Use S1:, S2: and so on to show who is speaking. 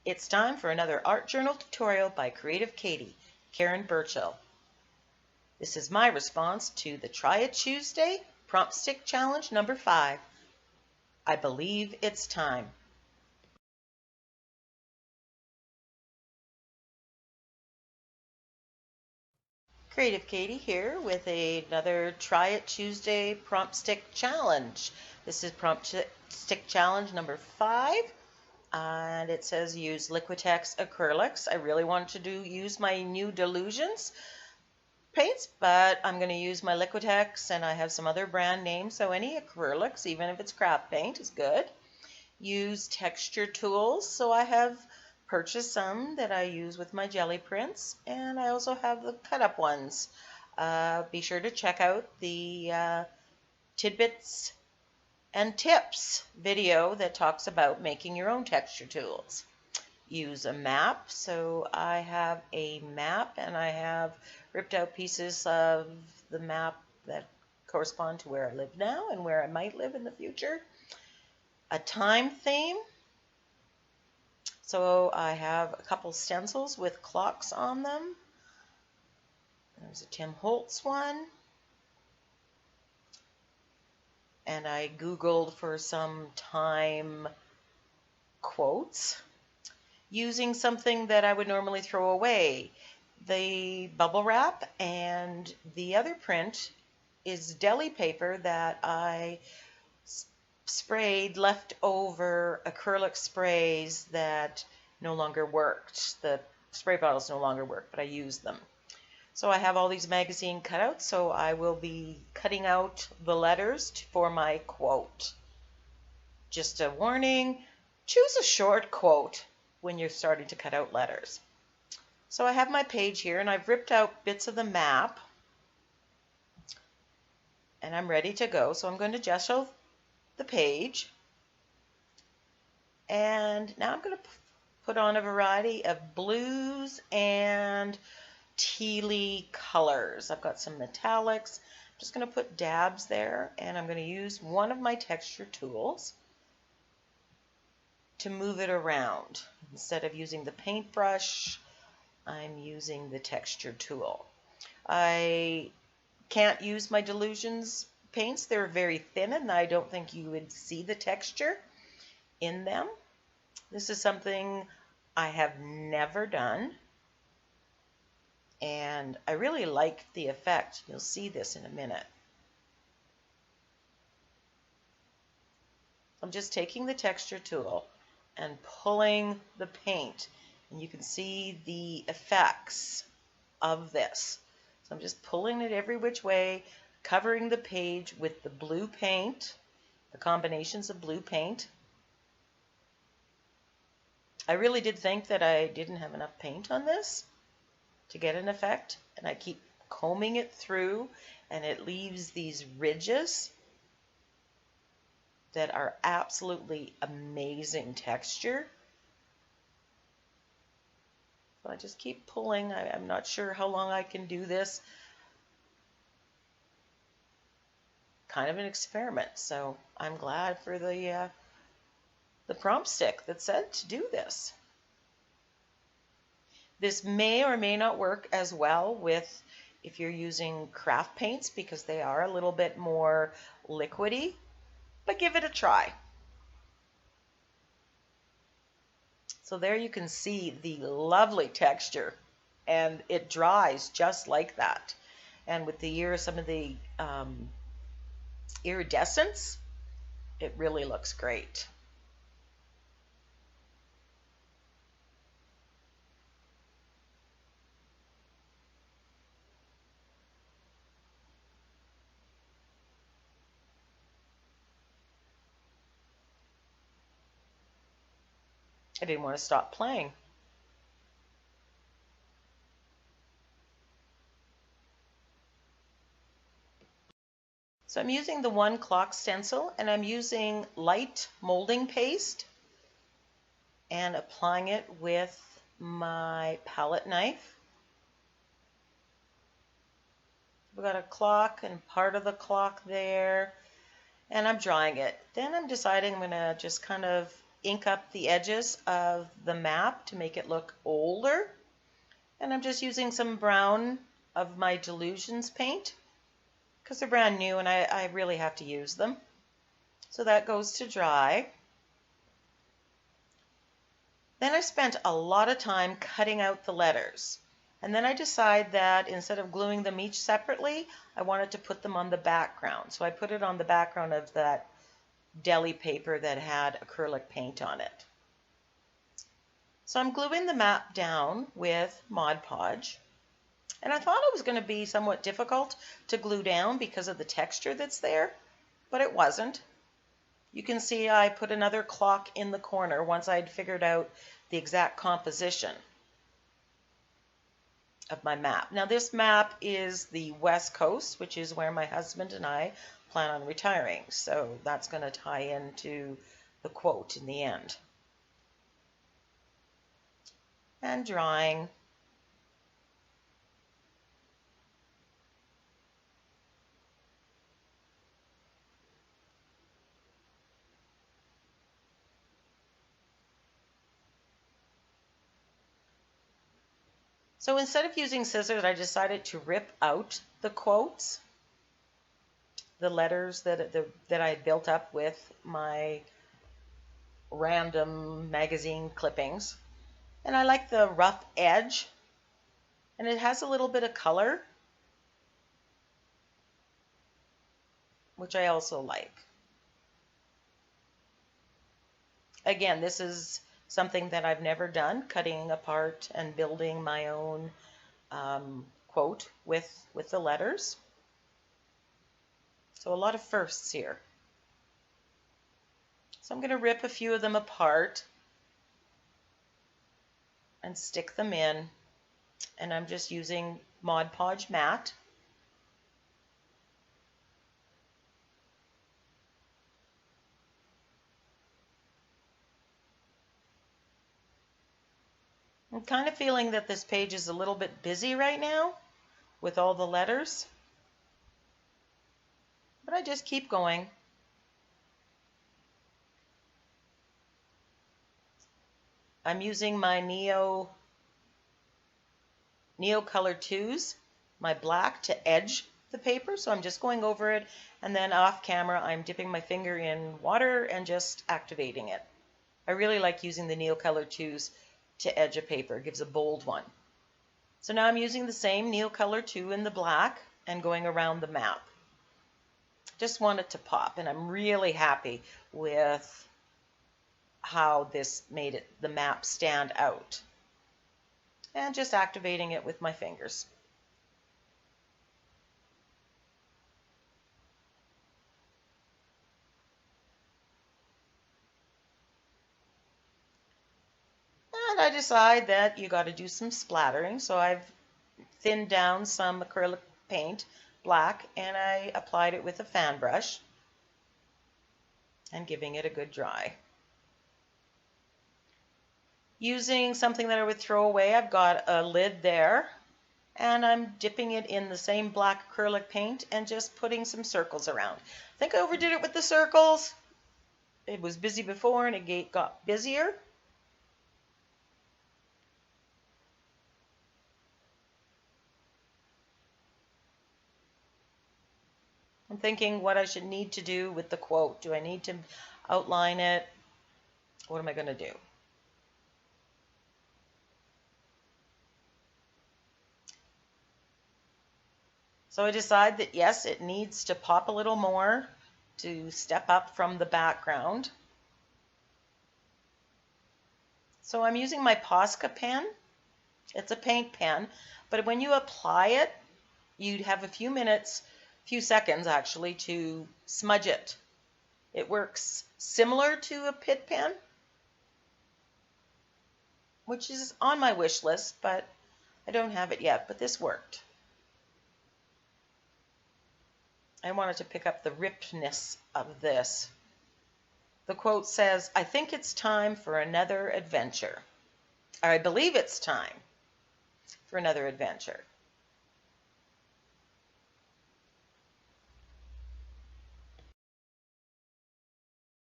S1: It's time for another art journal tutorial by Creative Katie, Karen Burchill. This is my response to the Try It Tuesday Prompt Stick Challenge number 5. I believe it's time. Creative Katie here with another Try It Tuesday Prompt Stick Challenge. This is Prompt Stick Challenge number 5. And it says use Liquitex acrylics. I really wanted to use my new Delusions paints, but I'm going to use my Liquitex, and I have some other brand names, so any acrylics, even if it's craft paint, is good. Use texture tools, so I have purchased some that I use with my jelly prints, and I also have the cut up ones. Be sure to check out the tidbits and tips video that talks about making your own texture tools. Use a map, so I have a map and I have ripped out pieces of the map that correspond to where I live now and where I might live in the future. A time theme, so I have a couple stencils with clocks on them. There's a Tim Holtz one, and I googled for some time quotes using something that I would normally throw away. The bubble wrap, and the other print is deli paper that I sprayed leftover acrylic sprays that no longer worked. The spray bottles no longer work, but I used them. So I have all these magazine cutouts, so I will be cutting out the letters for my quote. Just a warning, choose a short quote when you're starting to cut out letters. So I have my page here, and I've ripped out bits of the map, and I'm ready to go. So I'm going to gesso the page, and now I'm going to put on a variety of blues and tealy colors. I've got some metallics. I'm just going to put dabs there, and I'm going to use one of my texture tools to move it around. Instead of using the paintbrush, I'm using the texture tool. I can't use my Delusions paints. They're very thin, and I don't think you would see the texture in them. This is something I have never done, and I really like the effect. You'll see this in a minute. I'm just taking the texture tool and pulling the paint, and you can see the effects of this. So I'm just pulling it every which way, covering the page with the blue paint, the combinations of blue paint. I really did think that I didn't have enough paint on this to get an effect, and I keep combing it through, and it leaves these ridges that are absolutely amazing texture. So I just keep pulling. I'm not sure how long I can do this. Kind of an experiment, so I'm glad for the prompt stick that said to do this. This may or may not work as well with if you're using craft paints, because they are a little bit more liquidy, but give it a try. So there you can see the lovely texture, and it dries just like that. And with the some of the iridescence, it really looks great. I didn't want to stop playing. So I'm using the one clock stencil, and I'm using light molding paste and applying it with my palette knife. We've got a clock and part of the clock there, and I'm drawing it. Then I'm deciding I'm going to just kind of ink up the edges of the map to make it look older. And I'm just using some brown of my Delusions paint because they're brand new and I really have to use them. So that goes to dry. Then I spent a lot of time cutting out the letters. And then I decide that instead of gluing them each separately, I wanted to put them on the background. So I put it on the background of that deli paper that had acrylic paint on it. So I'm gluing the map down with Mod Podge. And I thought it was going to be somewhat difficult to glue down because of the texture that's there, but it wasn't. You can see I put another clock in the corner once I'd figured out the exact composition of my map. Now this map is the West Coast, which is where my husband and I plan on retiring. So that's going to tie into the quote in the end. And drawing. So instead of using scissors, I decided to rip out the quotes, the letters that I had built up with my random magazine clippings. And I like the rough edge, and it has a little bit of color, which I also like. Again, this is something that I've never done, cutting apart and building my own quote with the letters. So a lot of firsts here. So I'm going to rip a few of them apart and stick them in. And I'm just using Mod Podge matte. I'm kind of feeling that this page is a little bit busy right now with all the letters, but I just keep going. I'm using my Neo Color 2s, my black, to edge the paper, so I'm just going over it, and then off camera I'm dipping my finger in water and just activating it. I really like using the Neo Color 2s to edge a paper. It gives a bold one. So now I'm using the same Neo Color 2 in the black and going around the map. Just want it to pop, and I'm really happy with how this made the map stand out. And just activating it with my fingers. And I decide that you got to do some splattering, so I've thinned down some acrylic paint, black, and I applied it with a fan brush and giving it a good dry. Using something that I would throw away, I've got a lid there, and I'm dipping it in the same black acrylic paint and just putting some circles around. I think I overdid it with the circles. It was busy before and it got busier. I'm thinking what I should need to do with the quote. Do I need to outline it? What am I going to do? So I decide that yes, it needs to pop a little more to step up from the background. So I'm using my Posca pen. It's a paint pen, but when you apply it, you have a few seconds actually, to smudge it. It works similar to a Pitt pen, which is on my wish list, but I don't have it yet, but this worked. I wanted to pick up the rippedness of this. The quote says, "I think it's time for another adventure." Or I believe it's time for another adventure.